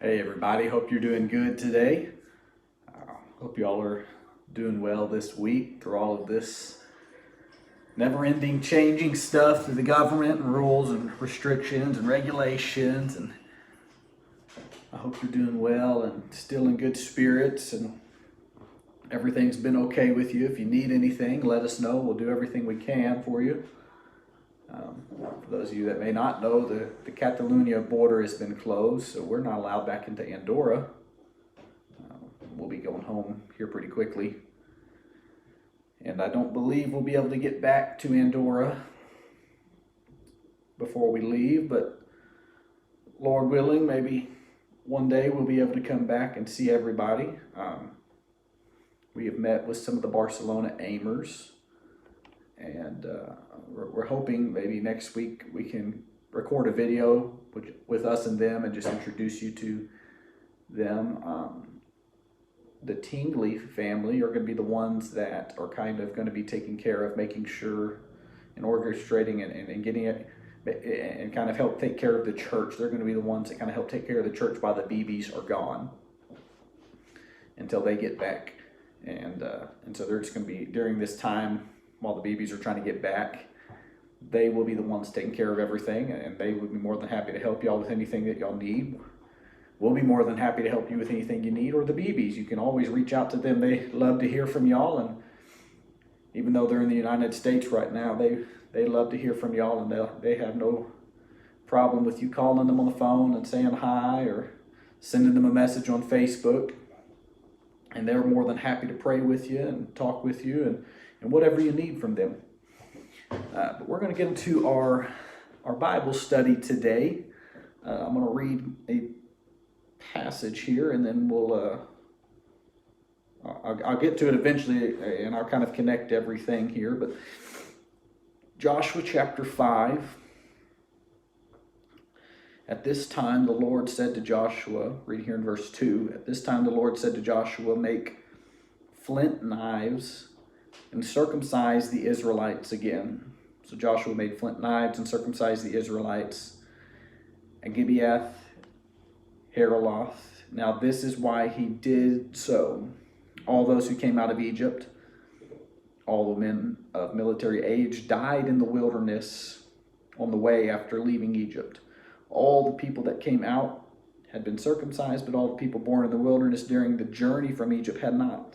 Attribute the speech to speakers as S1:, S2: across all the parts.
S1: Hey everybody, hope you're doing good today. Hope you all are doing well this week through all of this never-ending changing stuff through the government and rules and restrictions and regulations. And I hope you're doing well and still in good spirits and everything's been okay with you. If you need anything, let us know. We'll do everything we can for you. For those of you that may not know, the Catalonia border has been closed, so we're not allowed back into Andorra. We'll be going home here pretty quickly. And I don't believe we'll be able to get back to Andorra before we leave, but Lord willing, maybe one day we'll be able to come back and see everybody. We have met with some of the Barcelona Aimers, and we're hoping maybe next week we can record a video with us and them and just introduce you to them. The Tingley family are going to be the ones that are kind of going to be taking care of making sure and orchestrating and getting it and kind of help take care of the church. They're going to be the ones that kind of help take care of the church while the BBs are gone until they get back. And so they're just going to be, during this time while the BBs are trying to get back, they will be the ones taking care of everything, and they would be more than happy to help y'all with anything that y'all need. We'll be more than happy to help you with anything you need, or the BBs. You can always reach out to them. They love to hear from y'all, and even though they're in the United States right now, they love to hear from y'all, and they have no problem with you calling them on the phone and saying hi or sending them a message on Facebook. And they're more than happy to pray with you and talk with you and whatever you need from them. But we're going to get into our Bible study today. I'm going to read a passage here, and then I'll get to it eventually, and I'll kind of connect everything here. But Joshua chapter 5. At this time the Lord said to Joshua, read here in verse 2, at this time the Lord said to Joshua, make flint knives and circumcise the Israelites again. So Joshua made flint knives and circumcised the Israelites at Gibeath Haraloth. Now this is why he did so. All those who came out of Egypt, all the men of military age, died in the wilderness on the way after leaving Egypt. All the people that came out had been circumcised, but all the people born in the wilderness during the journey from Egypt had not.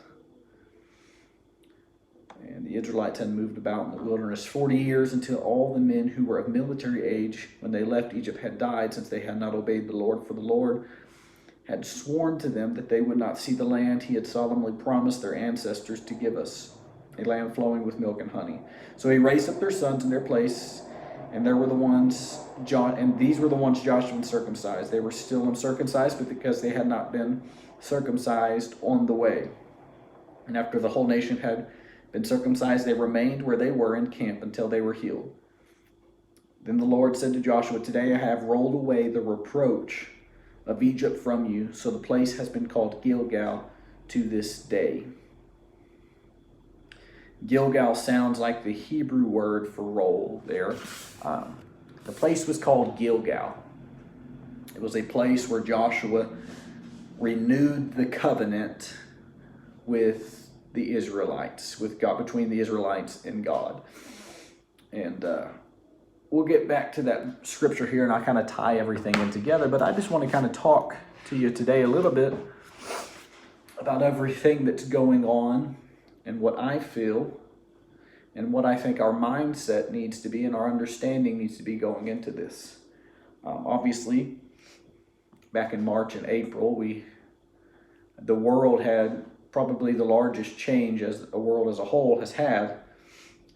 S1: And the Israelites had moved about in the wilderness 40 years until all the men who were of military age when they left Egypt had died, since they had not obeyed the Lord. For the Lord had sworn to them that they would not see the land he had solemnly promised their ancestors to give us, a land flowing with milk and honey. So he raised up their sons in their place, and there were the ones, and these were the ones Joshua circumcised. They were still uncircumcised, but because they had not been circumcised on the way. And after the whole nation had been circumcised, they remained where they were in camp until they were healed. Then the Lord said to Joshua, today I have rolled away the reproach of Egypt from you, so the place has been called Gilgal to this day. Gilgal sounds like the Hebrew word for roll there. The place was called Gilgal. It was a place where Joshua renewed the covenant with the Israelites, with God, between the Israelites and God. And we'll get back to that scripture here, and I'll kind of tie everything in together. But I just want to kind of talk to you today a little bit about everything that's going on and what I feel and what I think our mindset needs to be and our understanding needs to be going into this. Obviously, back in March and April, the world had probably the largest change as a world as a whole has had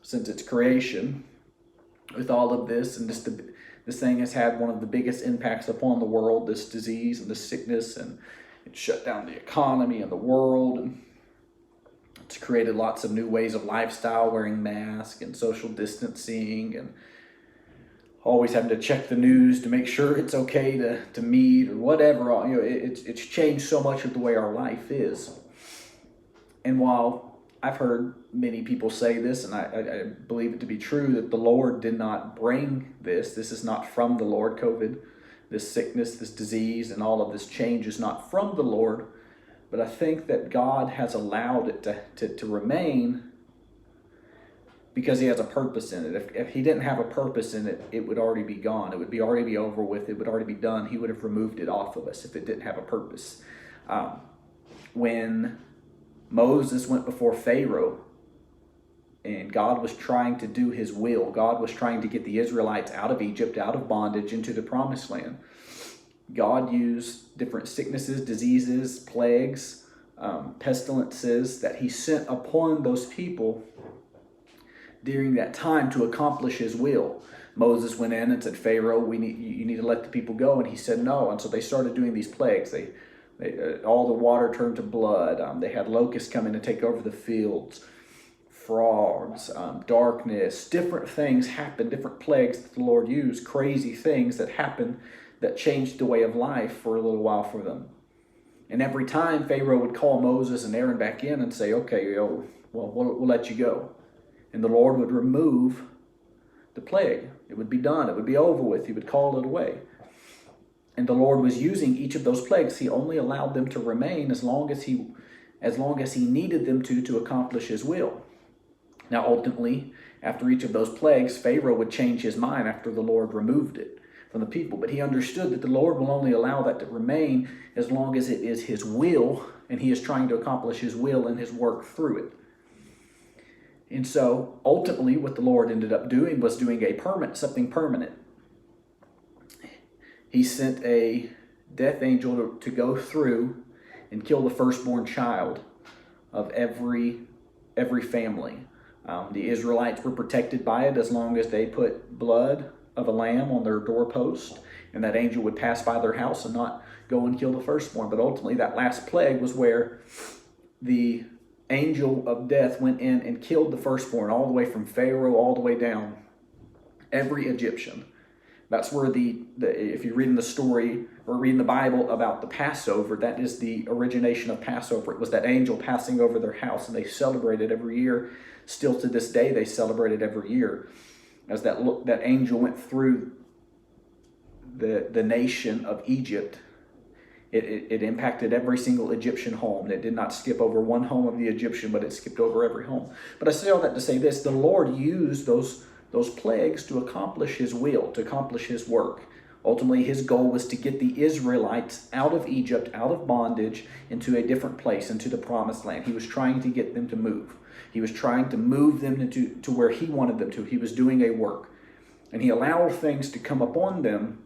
S1: since its creation. With all of this, and this thing has had one of the biggest impacts upon the world, this disease and this sickness, and it shut down the economy and the world, and it's created lots of new ways of lifestyle, wearing masks and social distancing, and always having to check the news to make sure it's okay to meet or whatever. It's changed so much of the way our life is. And while I've heard many people say this, and I believe it to be true, that the Lord did not bring this. This is not from the Lord, COVID. this sickness, this disease, and all of this change is not from the Lord, but I think that God has allowed it to remain because he has a purpose in it. If he didn't have a purpose in it, it would already be gone. It would be already be over with. It would already be done. He would have removed it off of us if it didn't have a purpose. When Moses went before Pharaoh and God was trying to do his will, God was trying to get the Israelites out of Egypt, out of bondage, into the promised land. God used different sicknesses, diseases, plagues, pestilences that he sent upon those people during that time to accomplish his will. Moses went in and said, Pharaoh, you need to let the people go. And he said no. And so they started doing these plagues. All the water turned to blood. They had locusts come in to take over the fields, frogs, darkness, different things happened, different plagues that the Lord used, crazy things that happened that changed the way of life for a little while for them. And every time Pharaoh would call Moses and Aaron back in and say, okay, we'll let you go. And the Lord would remove the plague. It would be done. It would be over with. He would call it away. And the Lord was using each of those plagues. He only allowed them to remain as long as he needed them to accomplish his will. Now, ultimately, after each of those plagues, Pharaoh would change his mind after the Lord removed it from the people. But he understood that the Lord will only allow that to remain as long as it is his will, and he is trying to accomplish his will and his work through it. And so, ultimately, what the Lord ended up doing was doing something permanent. He sent a death angel to go through and kill the firstborn child of every family. The Israelites were protected by it as long as they put blood of a lamb on their doorpost, and that angel would pass by their house and not go and kill the firstborn. But ultimately, that last plague was where the angel of death went in and killed the firstborn, all the way from Pharaoh all the way down, every Egyptian. That's where if you're reading the story or reading the Bible about the Passover, that is the origination of Passover. It was that angel passing over their house, and they celebrated every year. Still to this day, they celebrate it every year, as that angel went through the nation of Egypt. It impacted every single Egyptian home. It did not skip over one home of the Egyptian, but it skipped over every home. But I say all that to say this: the Lord used those plagues to accomplish his will, to accomplish his work. Ultimately, his goal was to get the Israelites out of Egypt, out of bondage, into a different place, into the promised land. He was trying to get them to move. He was trying to move them to where he wanted them to. He was doing a work. And he allowed things to come upon them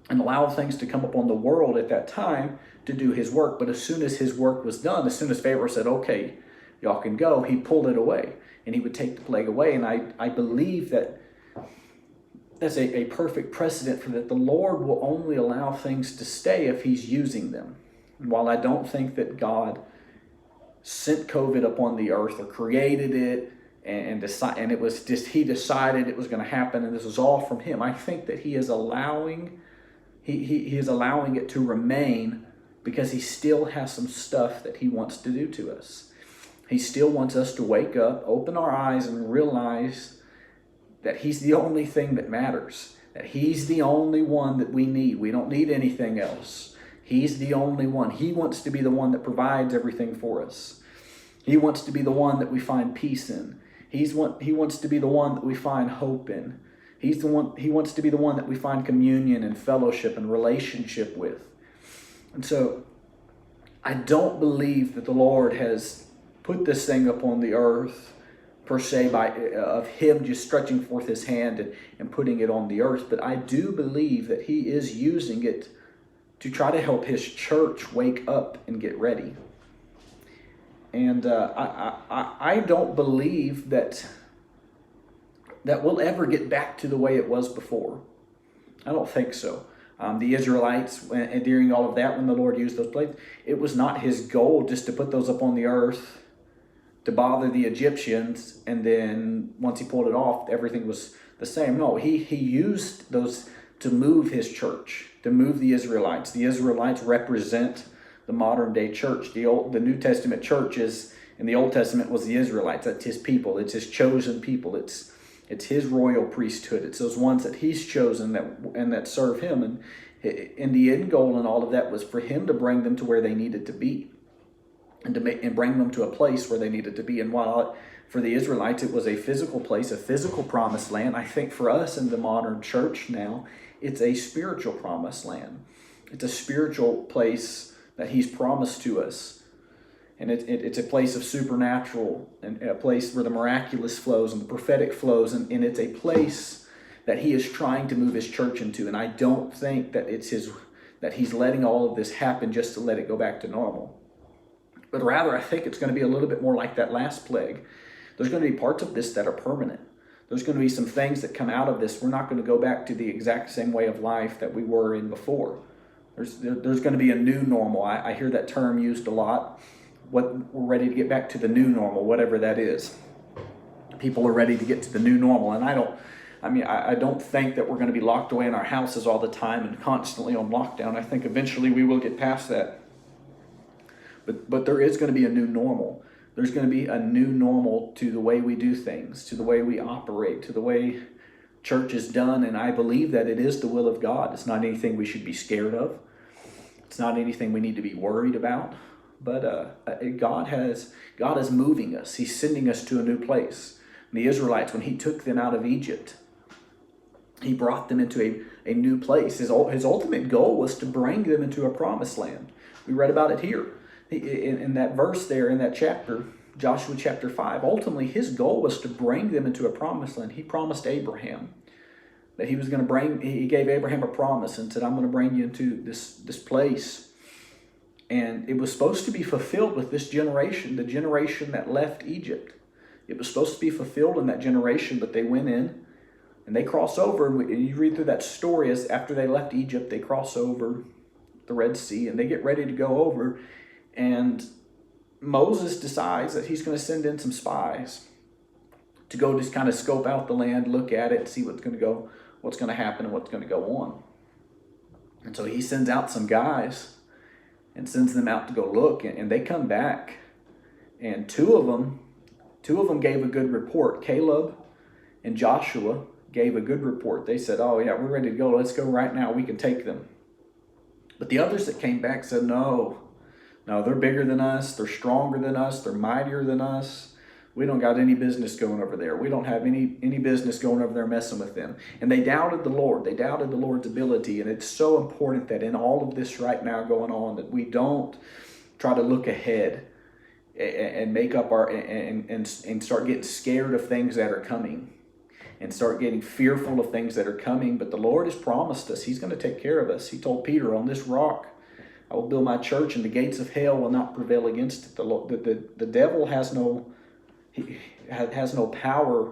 S1: and allowed things to come upon the world at that time to do his work. But as soon as his work was done, as soon as Pharaoh said, okay, y'all can go, he pulled it away. And he would take the plague away. And I believe that that's a perfect precedent for that. The Lord will only allow things to stay if he's using them. And while I don't think that God sent COVID upon the earth or created it and it was just he decided it was going to happen and this was all from him, I think that he is allowing he is allowing it to remain because he still has some stuff that he wants to do to us. He still wants us to wake up, open our eyes, and realize that he's the only thing that matters. That he's the only one that we need. We don't need anything else. He's the only one. He wants to be the one that provides everything for us. He wants to be the one that we find peace in. He wants to be the one that we find hope in. He wants to be the one that we find communion and fellowship and relationship with. And so I don't believe that the Lord has put this thing upon the earth per se of him just stretching forth his hand and putting it on the earth. But I do believe that he is using it to try to help his church wake up and get ready. And I don't believe that we'll ever get back to the way it was before. I don't think so. The Israelites, during all of that, when the Lord used those plagues, it was not his goal just to put those up on the earth to bother the Egyptians, and then once he pulled it off, everything was the same. No, he used those to move his church, to move the Israelites. The Israelites represent the modern day church. The New Testament church in the Old Testament was the Israelites. That's his people. It's his chosen people. It's his royal priesthood. It's those ones that he's chosen that serve him. And the end goal in all of that was for him to bring them to where they needed to be, and bring them to a place where they needed to be. And while for the Israelites it was a physical place, a physical promised land, I think for us in the modern church now, it's a spiritual promised land. It's a spiritual place that he's promised to us. And it's a place of supernatural, and a place where the miraculous flows and the prophetic flows, and it's a place that he is trying to move his church into. And I don't think that that he's letting all of this happen just to let it go back to normal. But rather, I think it's going to be a little bit more like that last plague. There's going to be parts of this that are permanent. There's going to be some things that come out of this. We're not going to go back to the exact same way of life that we were in before. There's going to be a new normal. I hear that term used a lot. We're ready to get back to the new normal, whatever that is. People are ready to get to the new normal. And I don't think that we're going to be locked away in our houses all the time and constantly on lockdown. I think eventually we will get past that. But there is going to be a new normal. There's going to be a new normal to the way we do things, to the way we operate, to the way church is done. And I believe that it is the will of God. It's not anything we should be scared of. It's not anything we need to be worried about. But God is moving us. He's sending us to a new place. The Israelites, when he took them out of Egypt, he brought them into a new place. His ultimate goal was to bring them into a promised land. We read about it here. In that verse there, in that chapter, Joshua chapter 5, ultimately his goal was to bring them into a promised land. He promised Abraham that he was going to he gave Abraham a promise and said, I'm going to bring you into this place. And it was supposed to be fulfilled with this generation, the generation that left Egypt. It was supposed to be fulfilled in that generation, but they went in and they cross over. And you read through that story as after they left Egypt, they cross over the Red Sea and they get ready to go over. And Moses decides that he's going to send in some spies to go just kind of scope out the land, look at it, see what's going to happen and what's going to go on. And so he sends out some guys and sends them out to go look, and they come back, and two of them gave a good report. Caleb and Joshua gave a good report. They said, oh yeah, we're ready to go. Let's go right now. We can take them. But the others that came back said, no, they're bigger than us. They're stronger than us. They're mightier than us. We don't got any business going over there. We don't have any business going over there messing with them. And they doubted the Lord. They doubted the Lord's ability. And it's so important that in all of this right now going on, that we don't try to look ahead and make up and start getting scared of things that are coming and start getting fearful of things that are coming. But the Lord has promised us he's going to take care of us. He told Peter, on this rock I will build my church, and the gates of hell will not prevail against it. The devil has no power.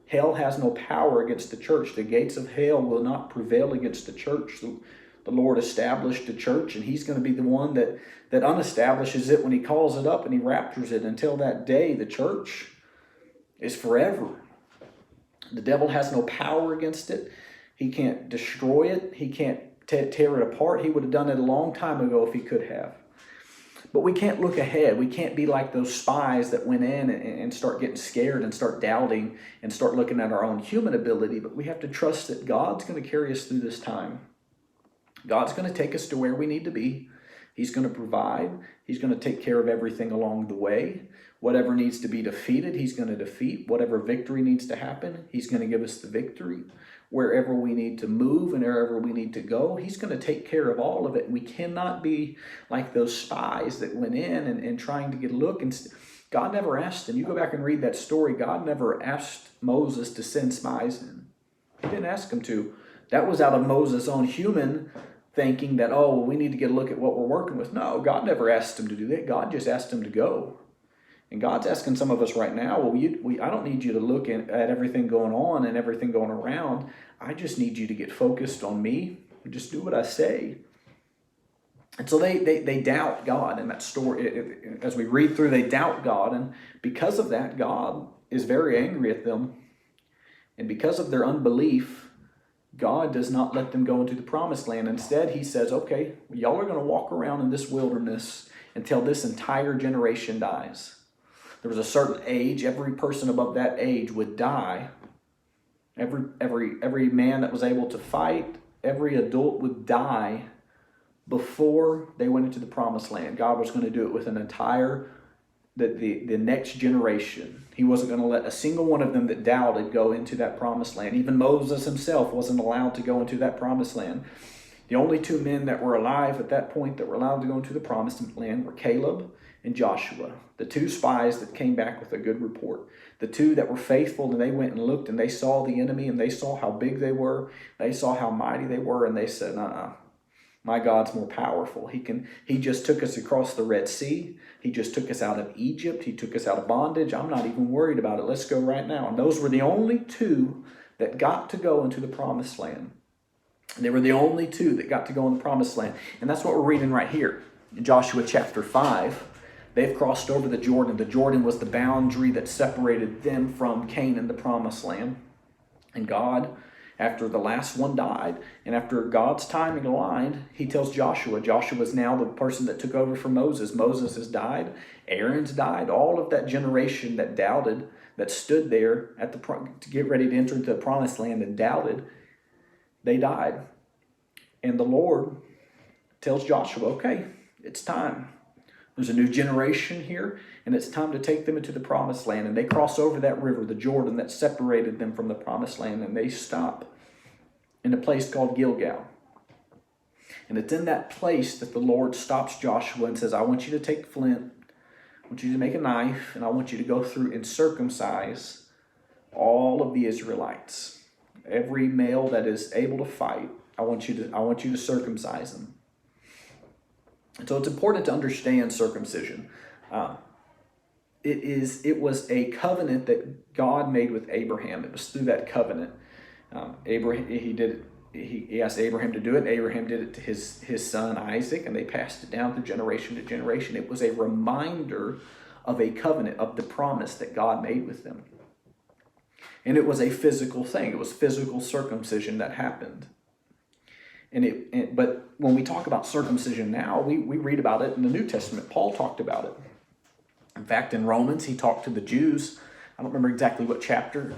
S1: Hell has no power against the church. The gates of hell will not prevail against the church. The Lord established the church, and he's going to be the one that unestablishes it when he calls it up and he raptures it. Until that day, the church is forever. The devil has no power against it. He can't destroy it. He can't tear it apart. He would have done it a long time ago if he could have. But we can't look ahead. We can't be like those spies that went in and start getting scared and start doubting and start looking at our own human ability. But we have to trust that God's going to carry us through this time. God's going to take us to where we need to be. He's going to provide. He's going to take care of everything along the way. Whatever needs to be defeated, he's going to defeat. Whatever victory needs to happen, he's going to give us the victory. Wherever we need to move and wherever we need to go, he's going to take care of all of it. We cannot be like those spies that went in and trying to get a look. And God never asked them. You go back and read that story. God never asked Moses to send spies in. He didn't ask him to. That was out of Moses' own human thinking that, oh, well, we need to get a look at what we're working with. No, God never asked him to do that. God just asked him to go. And God's asking some of us right now, well, I don't need you to look at everything going on and everything going around. I just need you to get focused on me and just do what I say. And so they doubt God in that story. As we read through, they doubt God. And because of that, God is very angry at them. And because of their unbelief, God does not let them go into the promised land. Instead, he says, okay, y'all are going to walk around in this wilderness until this entire generation dies. There was a certain age. Every person above that age would die. Every man that was able to fight every adult would die before they went into the promised land. God was going to do it with an entire, the next generation. He wasn't going to let a single one of them that doubted go into that promised land. Even Moses himself wasn't allowed to go into that promised land. The only two men that were alive at that point that were allowed to go into the promised land were Caleb and Joshua, the two spies that came back with a good report. The two that were faithful, and they went and looked and they saw the enemy and they saw how big they were. They saw how mighty they were, and they said, my God's more powerful. He just took us across the Red Sea. He just took us out of Egypt. He took us out of bondage. I'm not even worried about it. Let's go right now. And those were the only two that got to go into the promised land. They were the only two that got to go in the promised land. And that's what we're reading right here in Joshua chapter 5. They've crossed over the Jordan. The Jordan was the boundary that separated them from Canaan, the promised land. And God, after the last one died, and after God's timing aligned, he tells Joshua. Joshua's now the person that took over from Moses. Moses has died. Aaron's died. All of that generation that doubted, that stood there to get ready to enter into the promised land and doubted, they died. And the Lord tells Joshua, okay, it's time. There's a new generation here, and it's time to take them into the promised land. And they cross over that river, the Jordan, that separated them from the promised land, and they stop in a place called Gilgal. And it's in that place that the Lord stops Joshua and says, I want you to take flint, I want you to make a knife, and I want you to go through and circumcise all of the Israelites. Every male that is able to fight, I want you to circumcise them. And so it's important to understand circumcision. It was a covenant that God made with Abraham. It was through that covenant. He asked Abraham to do it. Abraham did it to his son Isaac, and they passed it down through generation to generation. It was a reminder of a covenant, of the promise that God made with them. And it was a physical thing. It was physical circumcision that happened. But when we talk about circumcision now, we read about it in the New Testament. Paul talked about it. In fact, in Romans, he talked to the Jews. I don't remember exactly what chapter.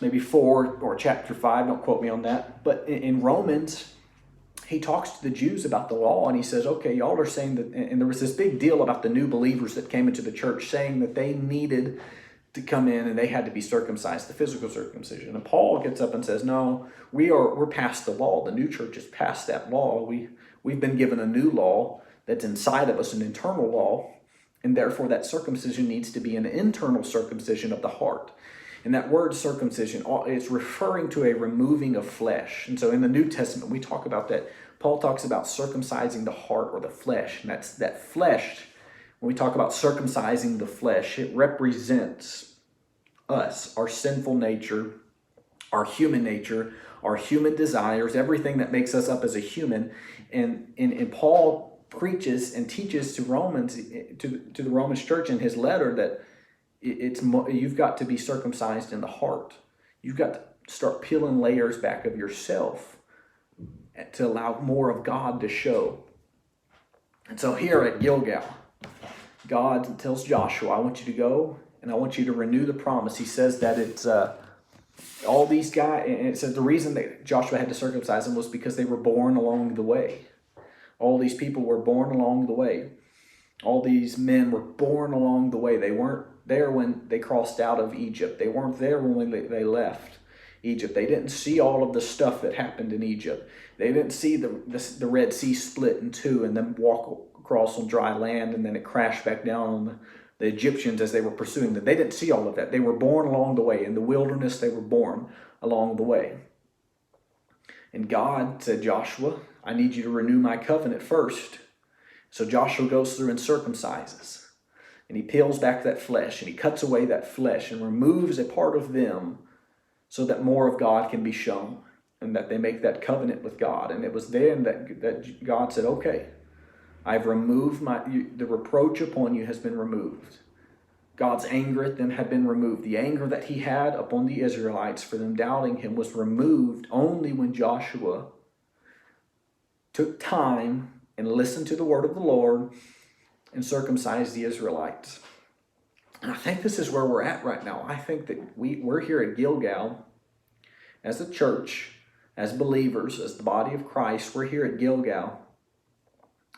S1: Maybe 4 or chapter 5. Don't quote me on that. But in Romans, he talks to the Jews about the law, and he says, okay, y'all are saying that, and there was this big deal about the new believers that came into the church saying that they needed to come in and they had to be circumcised, the physical circumcision. And Paul gets up and says, no, we're past the law. The new church is past that law. We've been given a new law that's inside of us, an internal law, and therefore that circumcision needs to be an internal circumcision of the heart. And that word circumcision, it's referring to a removing of flesh. And so in the New Testament, we talk about that. Paul talks about circumcising the heart or the flesh. And that's that flesh. When we talk about circumcising the flesh, it represents us, our sinful nature, our human desires, everything that makes us up as a human. And Paul preaches and teaches to the Roman church in his letter that you've got to be circumcised in the heart. You've got to start peeling layers back of yourself to allow more of God to show. And so here at Gilgal, God tells Joshua, I want you to go and I want you to renew the promise. He says that it's all these guys, and it says the reason that Joshua had to circumcise them was because they were born along the way. All these people were born along the way. All these men were born along the way. They weren't there when they crossed out of Egypt. They weren't there when they left Egypt. They didn't see all of the stuff that happened in Egypt. They didn't see the Red Sea split in two and then walk across on dry land and then it crashed back down on the Egyptians as they were pursuing them. They didn't see all of that. They were born along the way. In the wilderness, they were born along the way. And God said, Joshua, I need you to renew my covenant first. So Joshua goes through and circumcises. And he peels back that flesh and he cuts away that flesh and removes a part of them so that more of God can be shown and that they make that covenant with God. And it was then that God said, okay, I've removed the reproach upon you has been removed. God's anger at them had been removed. The anger that he had upon the Israelites for them doubting him was removed only when Joshua took time and listened to the word of the Lord and circumcised the Israelites. And I think this is where we're at right now. I think that we're here at Gilgal as a church, as believers, as the body of Christ, we're here at Gilgal.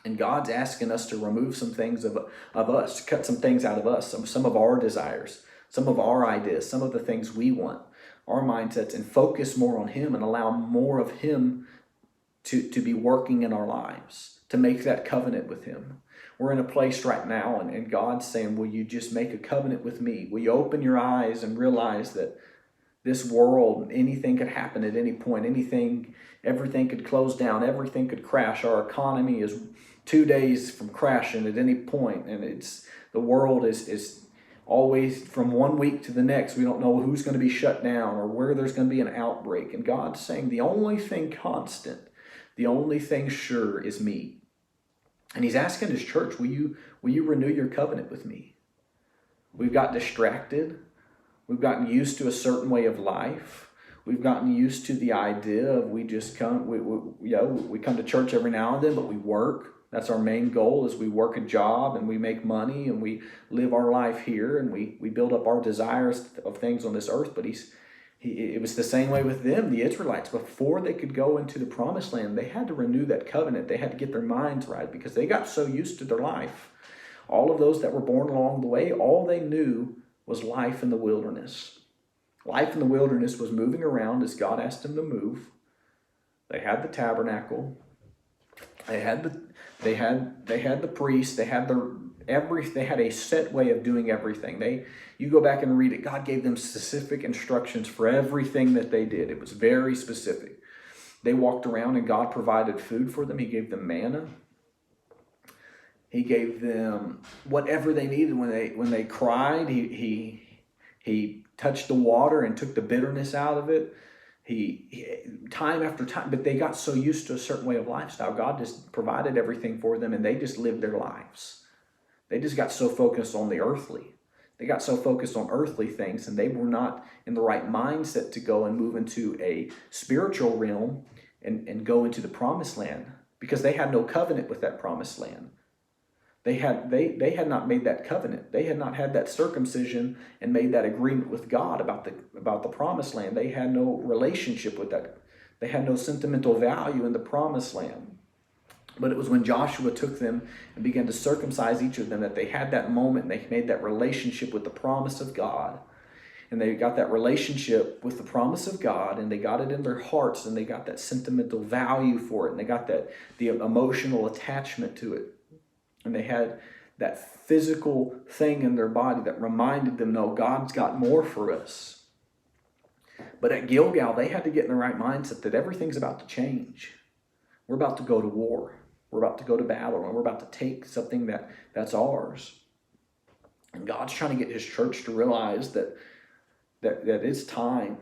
S1: And God's asking us to remove some things of us, to cut some things out of us, some of our desires, some of our ideas, some of the things we want, our mindsets, and focus more on Him and allow more of Him to be working in our lives, to make that covenant with Him. We're in a place right now, and God's saying, will you just make a covenant with me? Will you open your eyes and realize that this world, anything could happen at any point, everything could close down, everything could crash. Our economy is 2 days from crashing at any point, and the world is always from one week to the next. We don't know who's going to be shut down or where there's going to be an outbreak. And God's saying the only thing constant, the only thing sure is me. And He's asking His church, will you renew your covenant with me? We've got distracted. We've gotten used to a certain way of life. We've gotten used to the idea of we come to church every now and then, but we work. That's our main goal, is we work a job and we make money and we live our life here and we build up our desires of things on this earth. But it was the same way with them, the Israelites. Before they could go into the promised land, they had to renew that covenant. They had to get their minds right because they got so used to their life. All of those that were born along the way, all they knew was life in the wilderness. Life in the wilderness was moving around as God asked them to move. They had the tabernacle. They had the priest. They had a set way of doing everything. You go back and read it. God gave them specific instructions for everything that they did. It was very specific. They walked around and God provided food for them. He gave them manna. He gave them whatever they needed when they cried. He touched the water and took the bitterness out of it. He time after time, but they got so used to a certain way of lifestyle. God just provided everything for them, and they just lived their lives. They just got so focused on the earthly. They got so focused on earthly things, and they were not in the right mindset to go and move into a spiritual realm and go into the promised land, because they had no covenant with that promised land. They had not made that covenant. They had not had that circumcision and made that agreement with God about the promised land. They had no relationship with that. They had no sentimental value in the promised land. But it was when Joshua took them and began to circumcise each of them that they had that moment and they made that relationship with the promise of God. And they got that relationship with the promise of God, and they got it in their hearts, and they got that sentimental value for it, and they got the emotional attachment to it. And they had that physical thing in their body that reminded them, no, God's got more for us. But at Gilgal, they had to get in the right mindset that everything's about to change. We're about to go to war. We're about to go to battle, and we're about to take something that's ours. And God's trying to get His church to realize that it's time.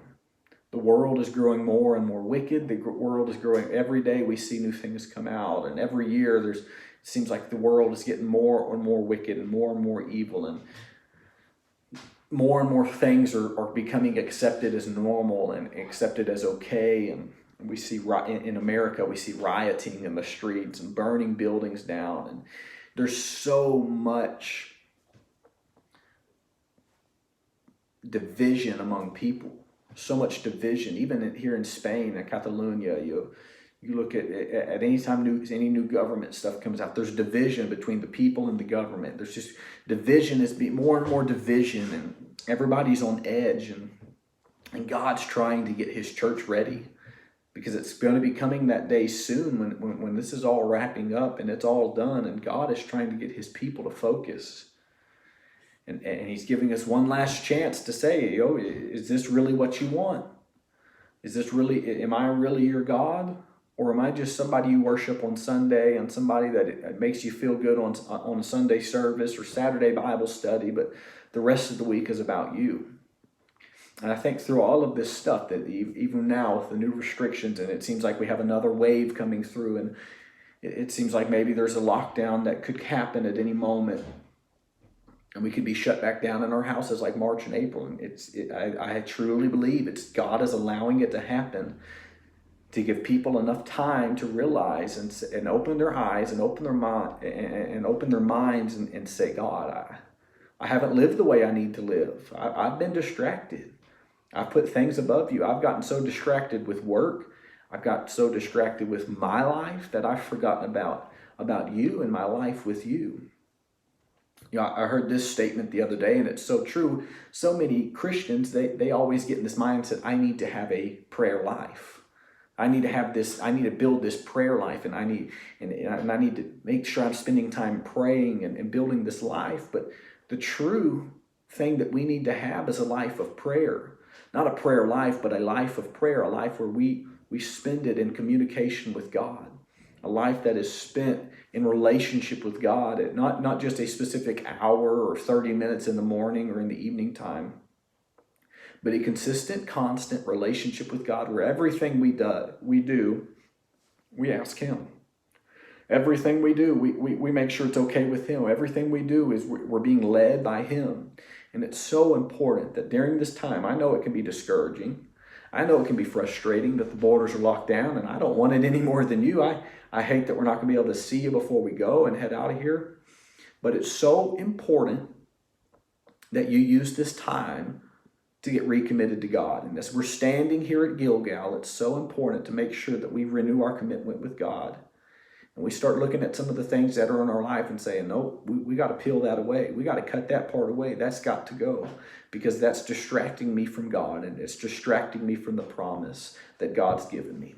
S1: The world is growing more and more wicked. The world is growing every day. We see new things come out, and every year it seems like the world is getting more and more wicked and more evil, and more things are becoming accepted as normal and accepted as okay. And we see in America, we see rioting in the streets and burning buildings down, and there's so much division among people, so much division. Even here in Spain, in Catalonia, you look at any time any new government stuff comes out, there's division between the people and the government. There's just division, more and more division, and everybody's on edge. And God's trying to get His church ready, because it's going to be coming that day soon when this is all wrapping up and it's all done, and God is trying to get His people to focus. And He's giving us one last chance to say, is this really what you want? Am I really your God? Or am I just somebody you worship on Sunday, and somebody that it makes you feel good on a Sunday service or Saturday Bible study, but the rest of the week is about you? And I think through all of this stuff, that even now with the new restrictions, and it seems like we have another wave coming through, and it seems like maybe there's a lockdown that could happen at any moment, and we could be shut back down in our houses like March and April. And I truly believe God is allowing it to happen, to give people enough time to realize and open their eyes and open their mind and open their minds and say, God, I haven't lived the way I need to live. I've been distracted. I've put things above you. I've gotten so distracted with work. I've got so distracted with my life that I've forgotten about you and my life with you. I heard this statement the other day, and it's so true. So many Christians, they always get in this mindset, I need to have a prayer life. I need to have this, I need to build this prayer life, and I need to make sure I'm spending time praying and building this life. But the true thing that we need to have is a life of prayer. Not a prayer life, but a life of prayer, a life where we spend it in communication with God. A life that is spent in relationship with God, not just a specific hour or 30 minutes in the morning or in the evening time, but a consistent, constant relationship with God where everything we do, we ask Him. Everything we do, we make sure it's okay with Him. Everything we do is we're being led by Him. And it's so important that during this time, I know it can be discouraging. I know it can be frustrating that the borders are locked down, and I don't want it any more than you. I hate that we're not going to be able to see you before we go and head out of here. But it's so important that you use this time to get recommitted to God. And as we're standing here at Gilgal, it's so important to make sure that we renew our commitment with God. And we start looking at some of the things that are in our life and saying, no, we got to peel that away. We got to cut that part away. That's got to go, because that's distracting me from God, and it's distracting me from the promise that God's given me.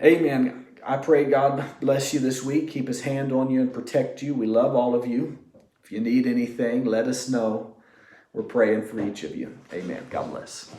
S1: Amen. I pray God bless you this week, keep His hand on you and protect you. We love all of you. If you need anything, let us know. We're praying for each of you. Amen. God bless.